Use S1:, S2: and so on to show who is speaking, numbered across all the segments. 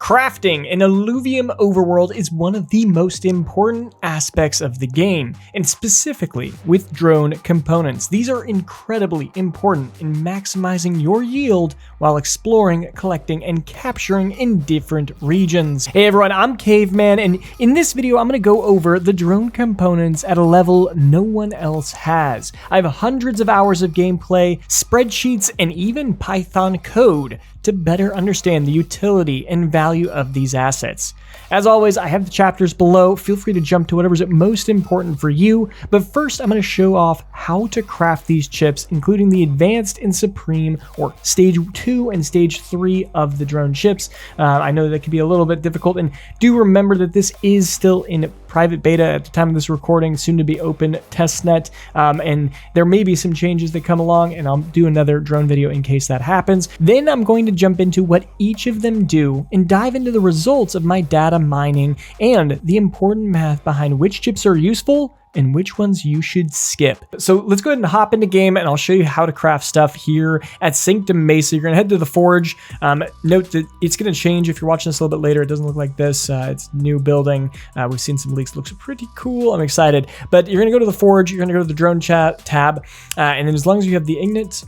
S1: Crafting in Illuvium overworld is one of the most important aspects of the game, and specifically with drone components. These are incredibly important in maximizing your yield while exploring, collecting, and capturing in different regions. Hey everyone, I'm Caveman, and in this video I'm going to go over the drone components at a level no one else has. I have hundreds of hours of gameplay, spreadsheets, and even Python code to better understand the utility and value of these assets. As always, I have the chapters below. Feel free to jump to whatever's most important for you, but first I'm going to show off how to craft these chips, including the advanced and supreme, or stage 2 and stage 3 of the drone chips. I know that can be a little bit difficult, and do remember that this is still in private beta at the time of this recording, soon to be open testnet, and there may be some changes that come along, and I'll do another drone video in case that happens. Then I'm going to jump into what each of them do and dive into the results of my data mining and the important math behind which chips are useful and which ones you should skip. So let's go ahead and hop into game, and I'll show you how to craft stuff here at Sanctum Mesa. You're gonna head to the forge. Note that it's gonna change if you're watching this a little bit later. It doesn't look like this. It's a new building. We've seen some leaks. It looks pretty cool. I'm excited. But you're gonna go to the forge. You're gonna go to the drone chat tab, and then as long as you have the ingots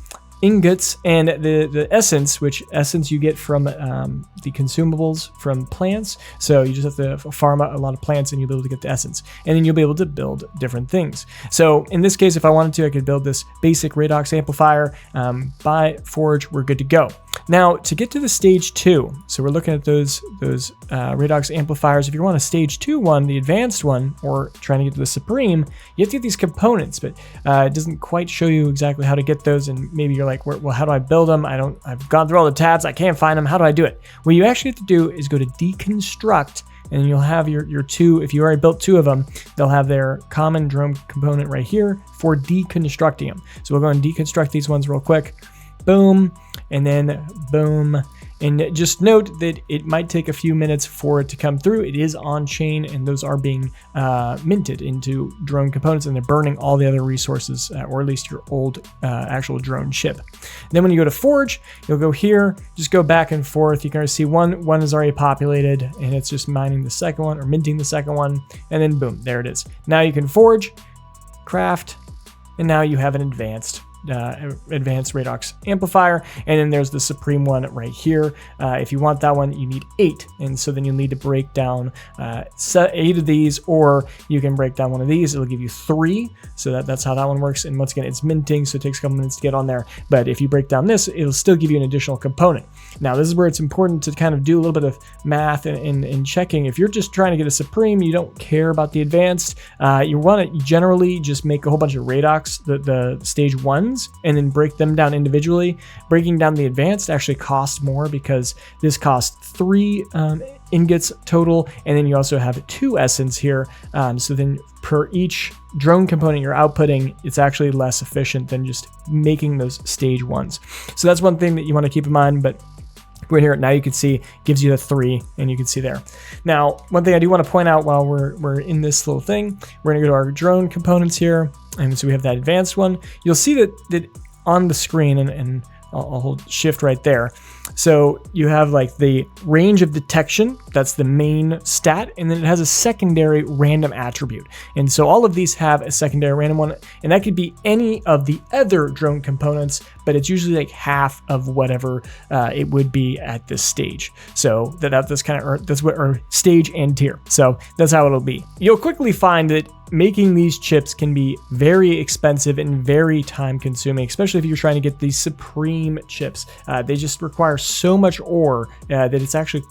S1: and the essence, which essence you get from the consumables from plants. So you just have to farm a lot of plants and you'll be able to get the essence, and then you'll be able to build different things. So in this case, if I wanted to, I could build this basic redox amplifier. By forge, we're good to go. Now to get to the stage 2, so we're looking at those redox amplifiers. If you want a stage 2 one, the advanced one, or trying to get to the supreme, you have to get these components, but it doesn't quite show you exactly how to get those, and maybe you're like, well, how do I build them? I've gone through all the tabs, I can't find them. How do I do it? What you actually have to do is go to deconstruct, and you'll have your two. If you already built 2 of them, they'll have their common drone component right here for deconstructing them. So we'll go and deconstruct these ones real quick. Boom, and then boom. And just note that it might take a few minutes for it to come through. It is on chain, and those are being minted into drone components, and they're burning all the other resources, or at least your old actual drone chip. And then when you go to forge, you'll go here, just go back and forth. You can already see one is already populated, and it's just mining the second one, or minting the second one, and then boom, there it is. Now you can forge, craft, and now you have an advanced redox amplifier, and then there's the supreme one right here. If you want that one, you need 8, and so then you'll need to break down 8 of these, or you can break down one of these. It'll give you 3, so that's how that one works. And once again, it's minting, so it takes a couple minutes to get on there, but if you break down this, it'll still give you an additional component. Now this is where it's important to kind of do a little bit of math and checking. If you're just trying to get a supreme, you don't care about the advanced, you want to generally just make a whole bunch of redox, the stage 1s, and then break them down individually. Breaking down the advanced actually costs more, because this costs 3 ingots total, and then you also have 2 essence here. So then per each drone component you're outputting, it's actually less efficient than just making those stage 1s. So that's one thing that you want to keep in mind. But right here, now you can see, gives you the 3, and you can see there. Now, one thing I do want to point out while we're in this little thing, we're gonna go to our drone components here, and so we have that advanced one. You'll see that on the screen, and I'll hold shift right there. So you have like the range of detection, that's the main stat, and then it has a secondary random attribute. And so all of these have a secondary random one, and that could be any of the other drone components, but it's usually like half of whatever it would be at this stage. So that's kind of, that's what our stage and tier. So that's how it'll be. You'll quickly find that making these chips can be very expensive and very time consuming, especially if you're trying to get these supreme chips. They just require so much ore that it's actually,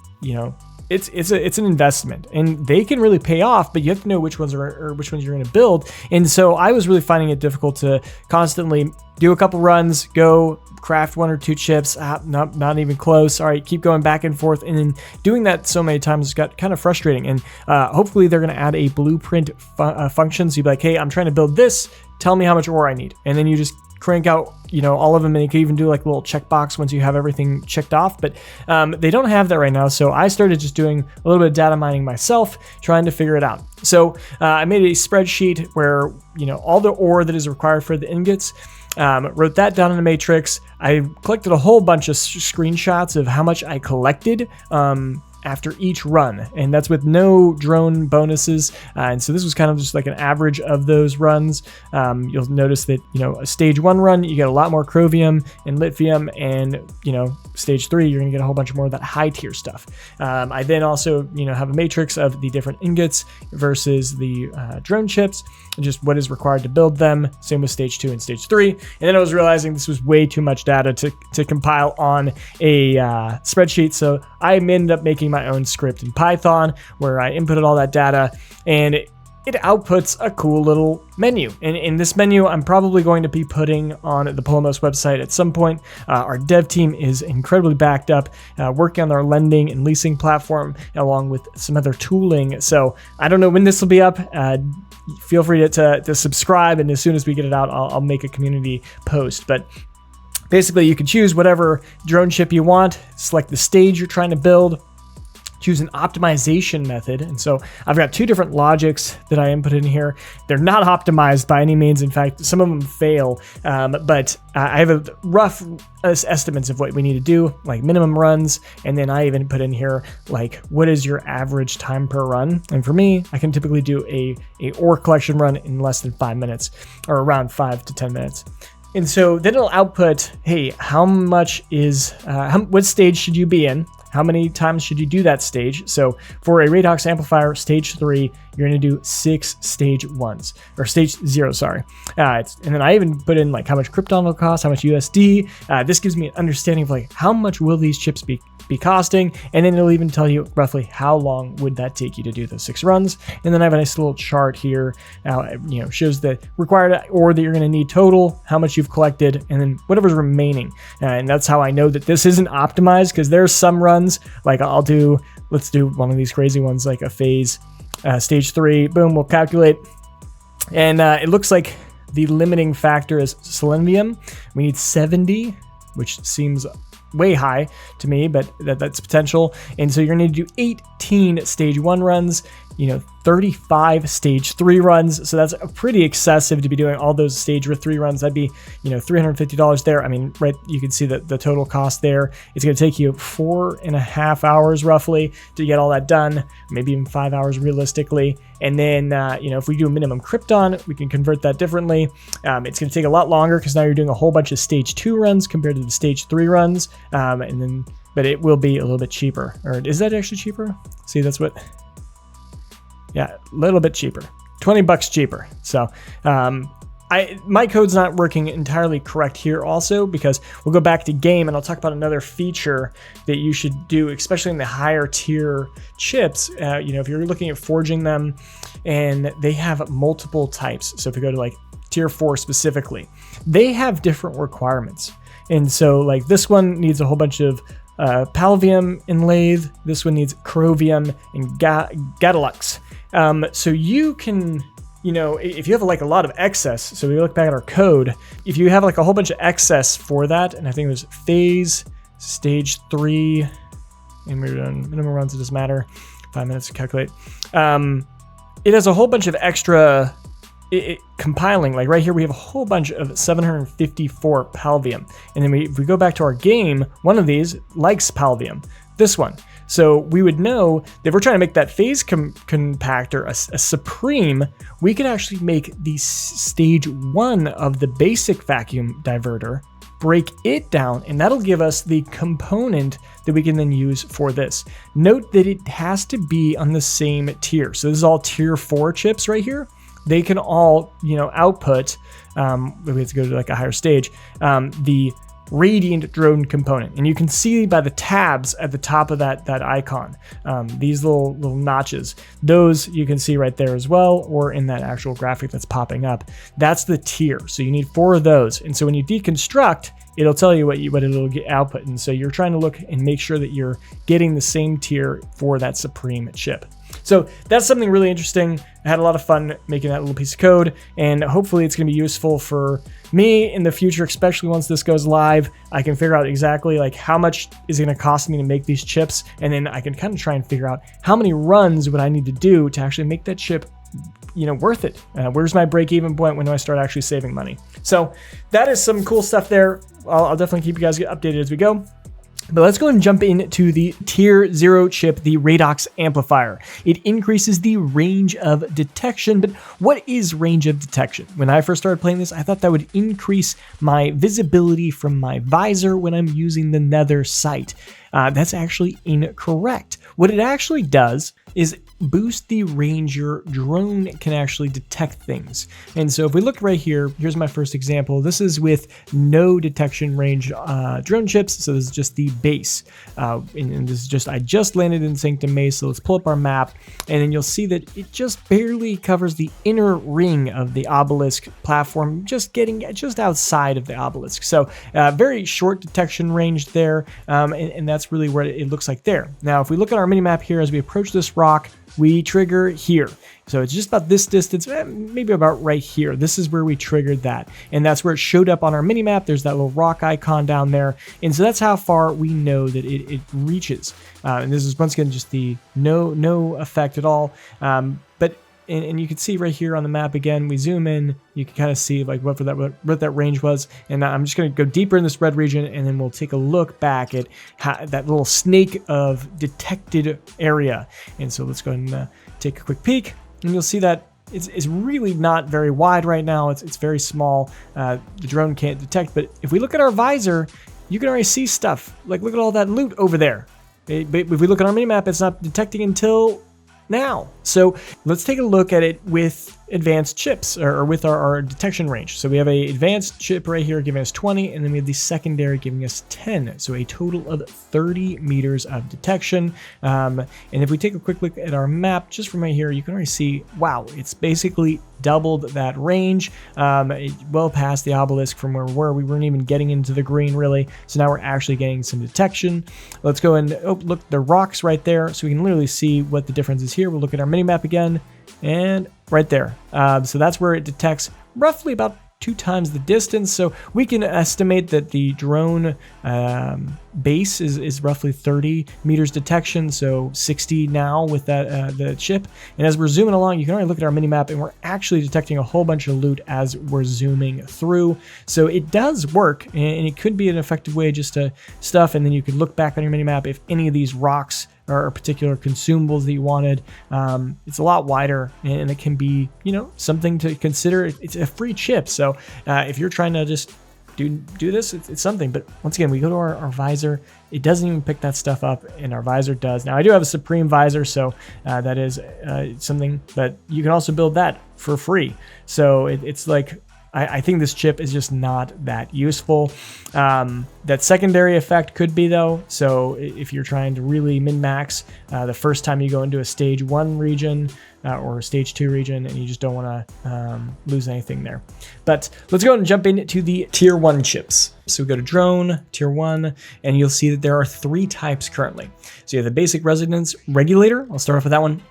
S1: it's an investment, and they can really pay off, but you have to know which ones which ones you're going to build. And so I was really finding it difficult to constantly do a couple runs, go craft 1 or 2 chips, not even close. All right, keep going back and forth, and then doing that so many times got kind of frustrating. And hopefully they're going to add a blueprint function, so you'd be like, hey, I'm trying to build this, tell me how much ore I need, and then you just crank out all of them, and you can even do like a little checkbox once you have everything checked off. But they don't have that right now, so I started just doing a little bit of data mining myself, trying to figure it out. So I made a spreadsheet where all the ore that is required for the ingots, wrote that down in a matrix. I collected a whole bunch of screenshots of how much I collected after each run, and that's with no drone bonuses. And so this was kind of just like an average of those runs. You'll notice that, a stage 1 run, you get a lot more chromium and lithium, and, stage 3, you're gonna get a whole bunch more of that high tier stuff. I then also, have a matrix of the different ingots versus the drone chips, and just what is required to build them. Same with stage 2 and stage 3. And then I was realizing this was way too much data to compile on a spreadsheet. So I ended up making my own script in Python where I inputted all that data, and it outputs a cool little menu. And in this menu, I'm probably going to be putting on the Polymos website at some point. Our dev team is incredibly backed up, working on our lending and leasing platform, along with some other tooling. So I don't know when this will be up. Feel free to subscribe, and as soon as we get it out, I'll make a community post. But basically, you can choose whatever drone chip you want, select the stage you're trying to build, choose an optimization method. And so I've got 2 different logics that I input in here. They're not optimized by any means. In fact, some of them fail, but I have a rough estimates of what we need to do, like minimum runs. And then I even put in here, like, what is your average time per run? And for me, I can typically do a ore collection run in less than 5 minutes, or around 5 to 10 minutes. And so then it'll output, hey, how much is, what stage should you be in? How many times should you do that stage? So for a Radiox amplifier stage 3, you're going to do 6 stage 1s, or stage 0, sorry. And then I even put in like how much Krypton will cost, how much USD. This gives me an understanding of like how much will these chips be costing, and then it'll even tell you roughly how long would that take you to do those 6 runs. And then I have a nice little chart here, shows the required ore that you're going to need total, how much you've collected, and then whatever's remaining. And that's how I know that this isn't optimized, because there's some runs, like let's do one of these crazy ones, like a phase stage 3, boom, we'll calculate. And it looks like the limiting factor is selenium. We need 70, which seems way high to me, but that's potential. And so you're going to need to do 18 stage 1 runs, 35 stage 3 runs. So that's pretty excessive to be doing all those stage 3 runs. That'd be, $350 there. I mean, right, you can see that the total cost there. It's going to take you 4.5 hours roughly to get all that done, maybe even 5 hours realistically. And then, if we do a minimum Krypton, we can convert that differently. It's going to take a lot longer because now you're doing a whole bunch of stage 2 runs compared to the stage 3 runs. But it will be a little bit cheaper. Or is that actually cheaper? See, that's what... Yeah, a little bit cheaper, $20 cheaper. So my code's not working entirely correct here also, because we'll go back to game and I'll talk about another feature that you should do, especially in the higher tier chips. If you're looking at forging them, and they have multiple types. So if you go to like tier 4 specifically, they have different requirements. And so like this one needs a whole bunch of palvium inlaid. This one needs chromium and gadolux. So you can, if you have like a lot of excess, so we look back at our code, if you have like a whole bunch of excess for that, and I think it was phase stage 3, and we're doing minimum runs, it doesn't matter, 5 minutes to calculate. It has a whole bunch of extra compiling. Like right here, we have a whole bunch of 754 palvium. And then if we go back to our game, one of these likes palvium, this one. So we would know that if we're trying to make that phase compactor a supreme, we could actually make the stage 1 of the basic vacuum diverter, break it down, and that'll give us the component that we can then use for this. Note that it has to be on the same tier. So this is all tier 4 chips right here. They can all, output, we have to go to like a higher stage, the radiant drone component. And you can see by the tabs at the top of that icon, these little notches, those you can see right there as well, or in that actual graphic that's popping up. That's the tier. So you need 4 of those. And so when you deconstruct, it'll tell you what it'll get output. And so you're trying to look and make sure that you're getting the same tier for that supreme chip. So that's something really interesting. I had a lot of fun making that little piece of code, and hopefully it's going to be useful for me in the future, especially once this goes live. I can figure out exactly like how much is it going to cost me to make these chips, and then I can kind of try and figure out how many runs would I need to do to actually make that chip worth it. Where's my break-even point? When do I start actually saving money? So that is some cool stuff there. I'll definitely keep you guys updated as we go. But let's go and jump into the tier 0 chip, the Radox Amplifier. It increases the range of detection, but what is range of detection? When I first started playing this, I thought that would increase my visibility from my visor when I'm using the nether sight. That's actually incorrect. What it actually does is boost the range your drone can actually detect things. And so if we look right here, here's my first example. This is with no detection range drone chips. So this is just the base. And this is just, I just landed in Sanctum Maze. So let's pull up our map, and then you'll see that it just barely covers the inner ring of the obelisk platform, just outside of the obelisk. So very short detection range there. And that's really what it looks like there. Now, if we look at our mini map here, as we approach this rock, we trigger here. So it's just about this distance, maybe about right here. This is where we triggered that. And that's where it showed up on our mini map. There's that little rock icon down there. And so that's how far we know that it reaches. And this is once again just the no effect at all. And you can see right here on the map again, we zoom in, you can kind of see like what that range was. And I'm just going to go deeper in this red region, and then we'll take a look back at that little snake of detected area. And so let's go ahead and take a quick peek, and you'll see that it's really not very wide right now. It's very small. The drone can't detect, but if we look at our visor, you can already see stuff. Like, look at all that loot over there. If we look at our minimap, it's not detecting until now. So let's take a look at it with advanced chips, or with our detection range. So we have a advanced chip right here giving us 20, and then we have the secondary giving us 10. So a total of 30 meters of detection. And if we take a quick look at our map, just from right here, you can already see, wow, it's basically doubled that range, well past the obelisk from where we were. We weren't even getting into the green really. So now we're actually getting some detection. Let's go and look, the rocks right there. So we can literally see what the difference is here. We'll look at our mini map again, and right there. So that's where it detects roughly about 2 times the distance. So we can estimate that the drone base is roughly 30 meters detection, so 60 now with that the chip. And as we're zooming along, you can already look at our mini map, and we're actually detecting a whole bunch of loot as we're zooming through. So it does work, and it could be an effective way just to stuff. And then you could look back on your mini map if any of these rocks or particular consumables that you wanted. It's a lot wider, and it can be, something to consider. It's a free chip, so if you're trying to just do this, it's something. But once again, we go to our visor, it doesn't even pick that stuff up, and our visor does. Now I do have a Supreme visor, so that is something, but you can also build that for free. So it's like, I think this chip is just not that useful. That secondary effect could be though. So if you're trying to really min-max the first time you go into a stage 1 region or a stage 2 region, and you just don't want to lose anything there. But let's go ahead and jump into the tier 1 chips. So we go to drone, tier 1, and you'll see that there are 3 types currently. So you have the basic resonance regulator. I'll start off with that one.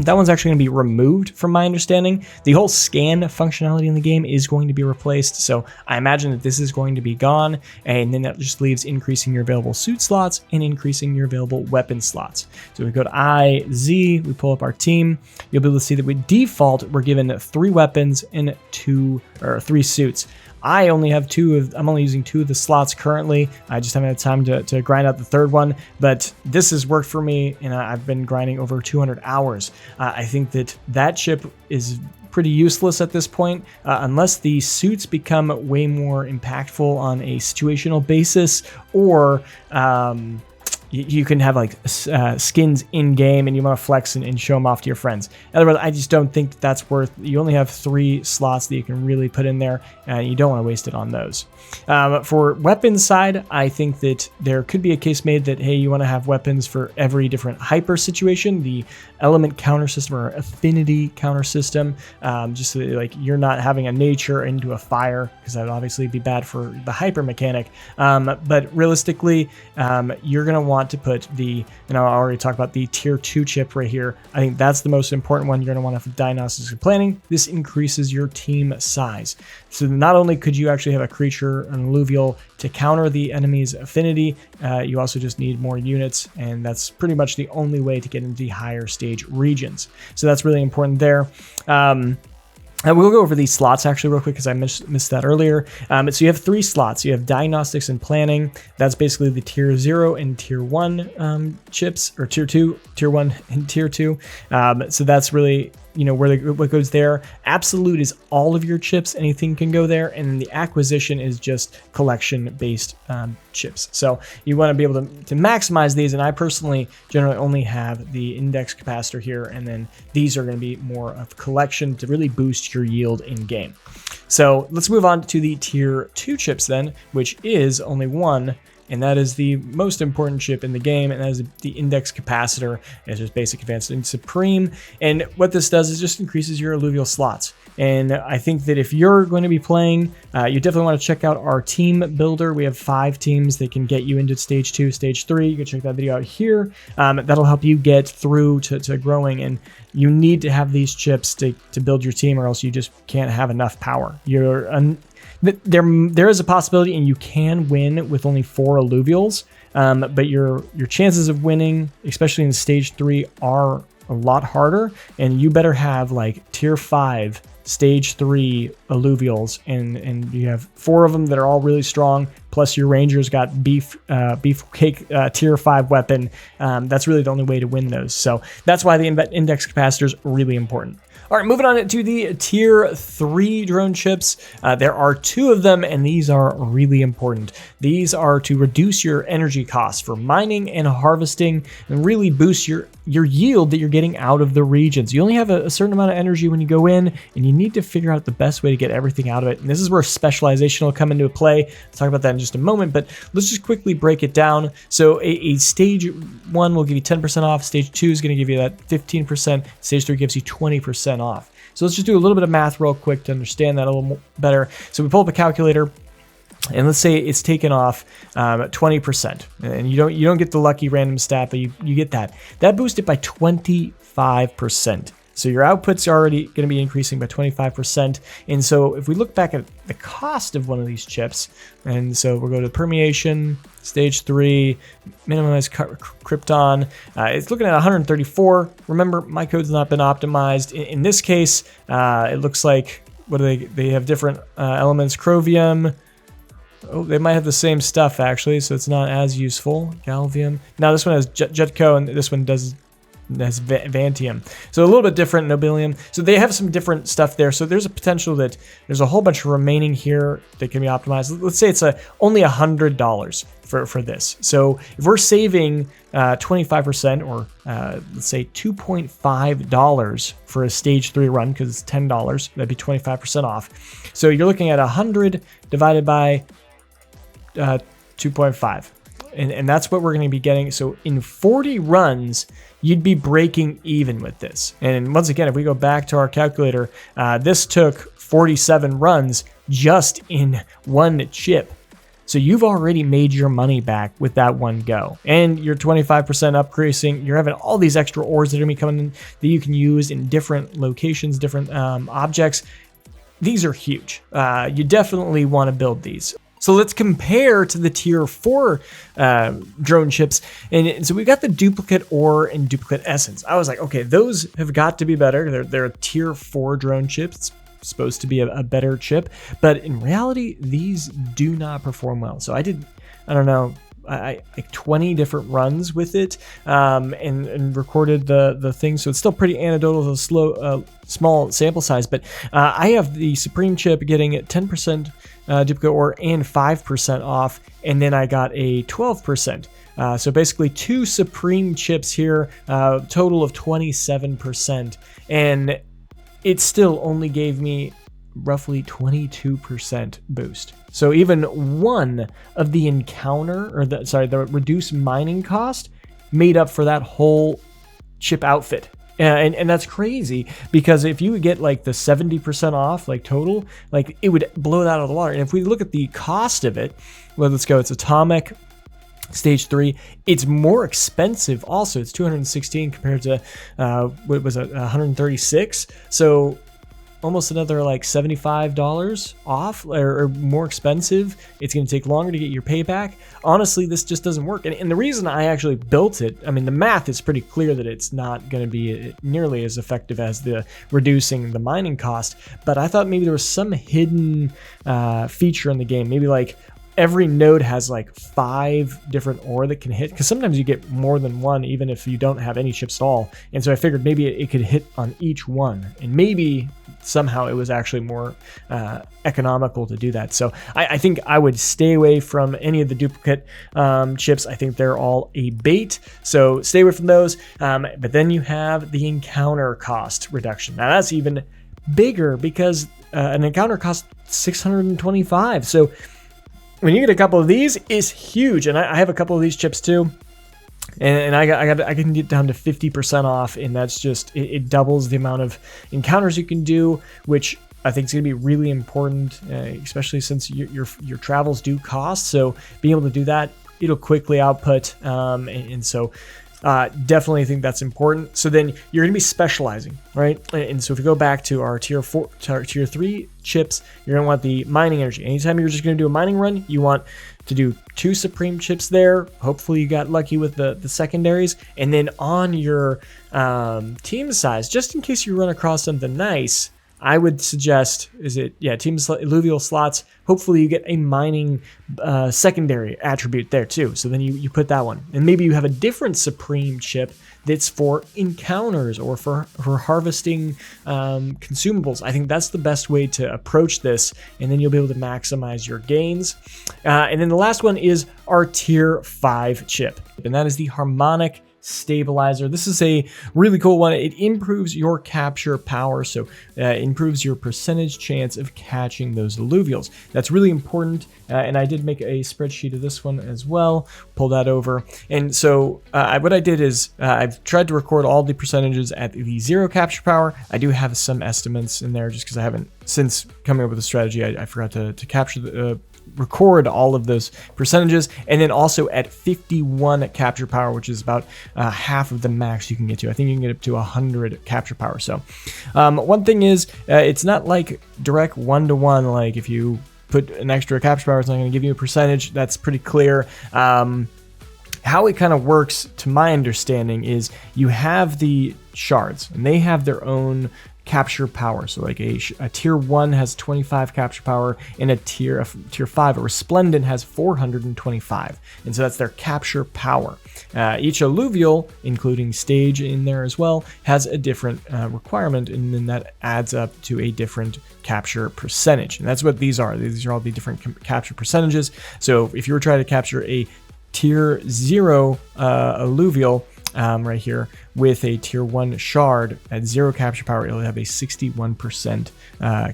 S1: That one's actually going to be removed from my understanding. The whole scan functionality in the game is going to be replaced. So I imagine that this is going to be gone, and then that just leaves increasing your available suit slots and increasing your available weapon slots. So we go to I, Z, we pull up our team. You'll be able to see that with default, we're given 3 weapons and 3 suits. I'm only using 2 of the slots currently. I just haven't had time to grind out the 3rd one, but this has worked for me, and I've been grinding over 200 hours. I think that chip is pretty useless at this point, unless the suits become way more impactful on a situational basis, or you can have like skins in game, and you want to flex and show them off to your friends. Otherwise, I just don't think that's worth. You only have 3 slots that you can really put in there, and you don't want to waste it on those. For weapons side, I think that there could be a case made that, hey, you want to have weapons for every different hyper situation, the element counter system or affinity counter system, just so that, like, you're not having a nature into a fire, because that would obviously be bad for the hyper mechanic. But realistically, you're going to want to put I already talked about the tier 2 chip right here. I think that's the most important one. You're going to want to have diagnostics and planning. This increases your team size. So not only could you actually have a creature, an illuvial, to counter the enemy's affinity, you also just need more units, and that's pretty much the only way to get into the higher stage regions. So that's really important there. We'll go over these slots actually real quick because I missed that earlier. So you have 3 slots. You have diagnostics and planning. That's basically the tier 0 and tier 1 chips, or tier 2, tier 1 and tier 2. So that's really, you know, what goes there. Absolute is all of your chips. Anything can go there. And then the acquisition is just collection-based chips. So you want to be able to maximize these. And I personally generally only have the index capacitor here. And then these are going to be more of collection to really boost your yield in game. So let's move on to the tier 2 chips then, which is only one. And that is the most important chip in the game, and that is the index capacitor. It's just basic, advanced, and supreme. And what this does is just increases your alluvial slots. And I think that if you're going to be playing, you definitely want to check out our team builder. We have 5 teams that can get you into stage 2, stage 3. You can check that video out here. That'll help you get through to growing. And you need to have these chips to build your team, or else you just can't have enough power. There is a possibility, and you can win with only 4 alluvials, but your chances of winning, especially in stage 3, are a lot harder. And you better have like tier 5 stage 3 alluvials, and you have 4 of them that are all really strong, plus your rangers got beefcake tier 5 weapon. That's really the only way to win those. So that's why the index capacitor is really important. All right, moving on to the tier 3 drone chips. There are 2 of them, and these are really important. These are to reduce your energy costs for mining and harvesting, and really boost your yield that you're getting out of the regions. You only have a certain amount of energy when you go in, and you need to figure out the best way to get everything out of it. And this is where specialization will come into play. I'll talk about that in just a moment, but let's just quickly break it down. So a stage 1 will give you 10% off. Stage 2 is going to give you that 15%. Stage 3 gives you 20% off. So let's just do a little bit of math real quick to understand that a little better. So we pull up a calculator, and let's say it's taken off 20%, and you don't get the lucky random stat, but you get that. That boosts it by 25%. So your output's already going to be increasing by 25%. And so if we look back at the cost of one of these chips, and so we'll go to permeation, stage 3, minimize krypton. It's looking at 134. Remember, my code's not been optimized. In this case, it looks like, what do they have different elements, chromium. Oh, they might have the same stuff actually, so it's not as useful. Galvium. Now this one has Jetco, and this one has Vantium. So a little bit different, Nobilium. So they have some different stuff there. So there's a potential that there's a whole bunch remaining here that can be optimized. Let's say it's only $100 for this. So if we're saving 25%, or let's say $2.5 for a stage 3 run, because it's $10, that'd be 25% off. So you're looking at 100 divided by 2.5. And that's what we're going to be getting. So in 40 runs, you'd be breaking even with this. And once again, if we go back to our calculator, this took 47 runs just in one chip. So you've already made your money back with that one go. And you're 25% upgrading. You're having all these extra ores that are going to be coming in that you can use in different locations, different objects. These are huge. You definitely want to build these. So let's compare to the tier 4 drone chips. And so we've got the duplicate ore and duplicate essence. I was like, okay, those have got to be better. They're a tier 4 drone chips. It's supposed to be a better chip. But in reality, these do not perform well. So I did, I don't know, like 20 different runs with it, and recorded the thing. So it's still pretty anecdotal, small sample size. But I have the Supreme chip getting 10% duplicate ore and 5% off, and then I got a 12%. So basically 2 Supreme chips here, total of 27%, and it still only gave me roughly 22% boost. So even one of the encounter, or the reduced mining cost made up for that whole chip outfit. And that's crazy, because if you would get like the 70% off, like total, like it would blow it out of the water. And if we look at the cost of it, well, let's go, it's atomic, stage 3, it's more expensive also. It's 216 compared to what was it, 136. So almost another like $75 off or more expensive. It's going to take longer to get your payback. Honestly, this just doesn't work. And the reason I actually built it, I mean, the math is pretty clear that it's not going to be nearly as effective as the reducing the mining cost. But I thought maybe there was some hidden feature in the game, maybe like every node has like 5 different ore that can hit, because sometimes you get more than one even if you don't have any chips at all. And so I figured maybe it could hit on each one, and maybe somehow it was actually more economical to do that. So I think I would stay away from any of the duplicate chips. I think they're all a bait, so stay away from those. But then you have the encounter cost reduction. Now that's even bigger, because an encounter costs 625. So when you get a couple of these, it's huge. And I have a couple of these chips too, and I can get down to 50% off, and that's just it doubles the amount of encounters you can do, which I think is going to be really important, especially since your travels do cost. So being able to do that, it'll quickly output, and so. Definitely think that's important. So then you're going to be specializing, right? And so if we go back to our tier 3 chips, you're going to want the mining energy. Anytime you're just going to do a mining run, you want to do 2 supreme chips there. Hopefully you got lucky with the secondaries. And then on your team size, just in case you run across something nice, I would suggest, team illuvial slots. Hopefully you get a mining secondary attribute there too. So then you put that one. And maybe you have a different supreme chip that's for encounters or for harvesting consumables. I think that's the best way to approach this. And then you'll be able to maximize your gains. And then the last one is our tier 5 chip. And that is the harmonic stabilizer. This is a really cool one. It improves your capture power, so improves your percentage chance of catching those illuvials. That's really important, and I did make a spreadsheet of this one as well. Pull that over. And so what I did is I've tried to record all the percentages at the 0 capture power. I do have some estimates in there just because I haven't, since coming up with a strategy, I forgot to capture the record all of those percentages. And then also at 51 capture power, which is about half of the max you can get to. I think you can get up to 100 capture power. So one thing is it's not like direct 1-to-1, like if you put an extra capture power, it's not going to give you a percentage. That's pretty clear. How it kind of works, to my understanding, is you have the shards and they have their own capture power. So like a tier 1 has 25 capture power, and a tier 5, a resplendent, has 425. And so that's their capture power. Each alluvial, including stage in there as well, has a different requirement, and then that adds up to a different capture percentage. And that's what these are. These are all the different capture percentages. So if you were trying to capture a tier 0 alluvial, right here, with a tier 1 shard at 0 capture power, it'll have a 61%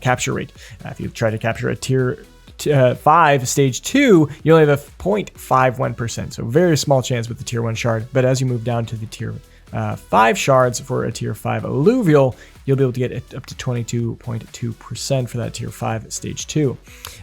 S1: capture rate. If you try to capture a tier 5 stage 2, you only have a 0.51%, so very small chance with the tier 1 shard. But as you move down to the tier 5 shards for a tier 5 alluvial, you'll be able to get it up to 22.2% for that tier 5 stage 2.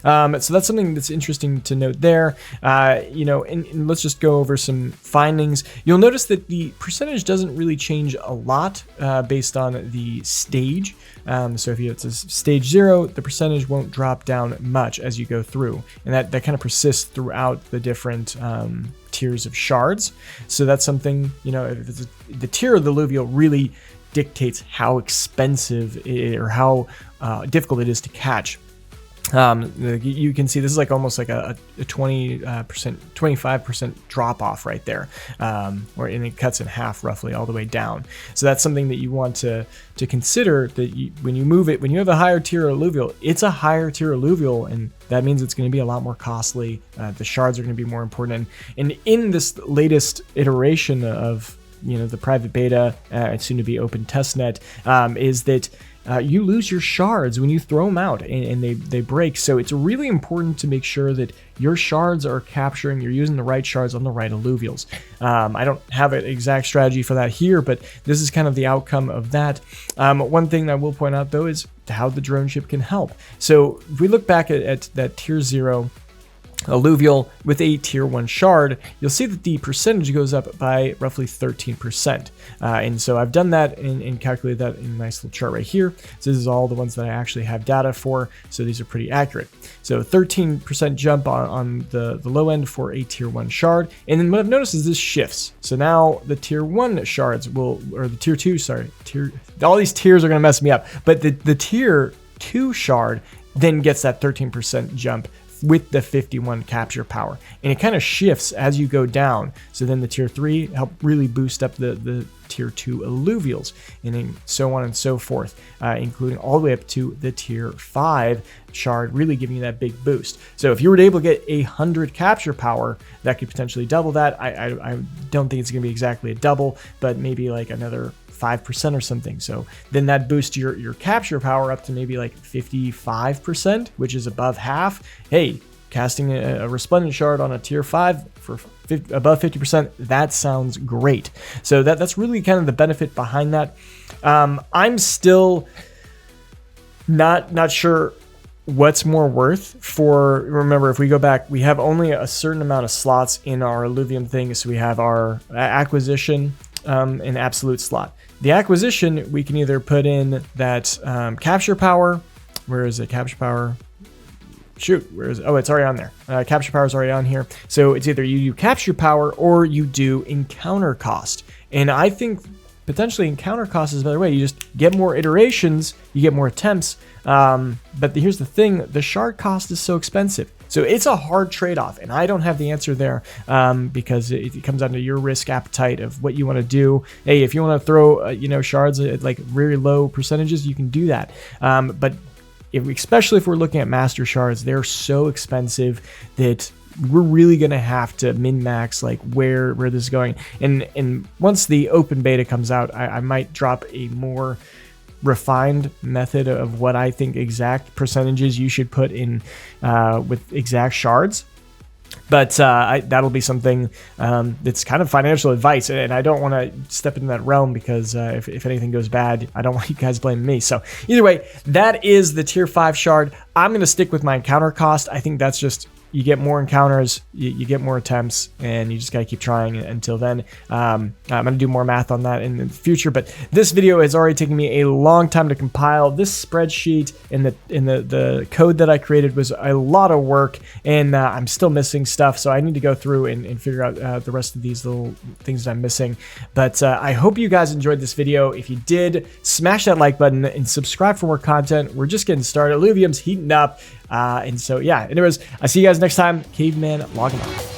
S1: So that's something that's interesting to note there. And let's just go over some findings. You'll notice that the percentage doesn't really change a lot based on the stage. So if it's a stage 0, the percentage won't drop down much as you go through. And that kind of persists throughout the different tiers of shards. So that's something, the tier of the alluvial really dictates how expensive or how difficult it is to catch. You can see this is like almost like a 20%, 25% drop off right there, and it cuts in half roughly all the way down. So that's something that you want to consider, that when you move it, when you have a higher tier alluvial, it's a higher tier alluvial, and that means it's going to be a lot more costly. The shards are going to be more important, and in this latest iteration of the private beta, and soon to be open testnet, is that you lose your shards when you throw them out, and they break. So it's really important to make sure that your shards are capturing, you're using the right shards on the right alluvials. I don't have an exact strategy for that here, but this is kind of the outcome of that. One thing I will point out though is how the drone ship can help. So if we look back at that tier 0, alluvial with a tier 1 shard, you'll see that the percentage goes up by roughly 13%. And so I've done that and calculated that in a nice little chart right here. So this is all the ones that I actually have data for. So these are pretty accurate. So 13% jump on the low end for a tier 1 shard. And then what I've noticed is this shifts. So now the tier 1 shards will, or the tier 2, sorry, all these tiers are going to mess me up. But the tier 2 shard then gets that 13% jump with the 51 capture power, and it kind of shifts as you go down. So then the tier 3 help really boost up the tier 2 alluvials, and then so on and so forth, including all the way up to the tier 5 shard, really giving you that big boost. So if you were able to get 100 capture power, that could potentially double that. I don't think it's going to be exactly a double, but maybe like another 5% or something. So then that boosts your capture power up to maybe like 55%, which is above half. Hey, casting a resplendent shard on a tier 5 for above 50%, that sounds great. So that's really kind of the benefit behind that. I'm still not sure what's more worth for, remember, if we go back, we have only a certain amount of slots in our illuvium thing. So we have our acquisition and absolute slot. The acquisition, we can either put in that capture power. Where is it? Capture power. Shoot, where is it? Oh, it's already on there. Capture power is already on here. So it's either you do capture power or you do encounter cost. And I think potentially encounter cost is a better way. You just get more iterations, you get more attempts. But here's the thing, the shard cost is so expensive. So it's a hard trade-off, and I don't have the answer there because it comes down to your risk appetite of what you want to do. Hey, if you want to throw shards at like very low percentages, you can do that. But especially if we're looking at master shards, they're so expensive that we're really gonna have to min-max like where this is going. And once the open beta comes out, I might drop a more refined method of what I think exact percentages you should put in with exact shards. But that'll be something that's kind of financial advice, and I don't want to step into that realm because if anything goes bad, I don't want you guys blaming me. So either way, that is the tier 5 shard. I'm going to stick with my encounter cost. I think that's just, you get more encounters, you get more attempts, and you just got to keep trying until then. I'm going to do more math on that in the future, but this video has already taken me a long time to compile. This spreadsheet and the code that I created was a lot of work, and I'm still missing stuff, so I need to go through and figure out the rest of these little things that I'm missing. But I hope you guys enjoyed this video. If you did, smash that like button and subscribe for more content. We're just getting started. Illuvium's heating up. And so, yeah, anyways, I see you guys next time. Caveman logging off.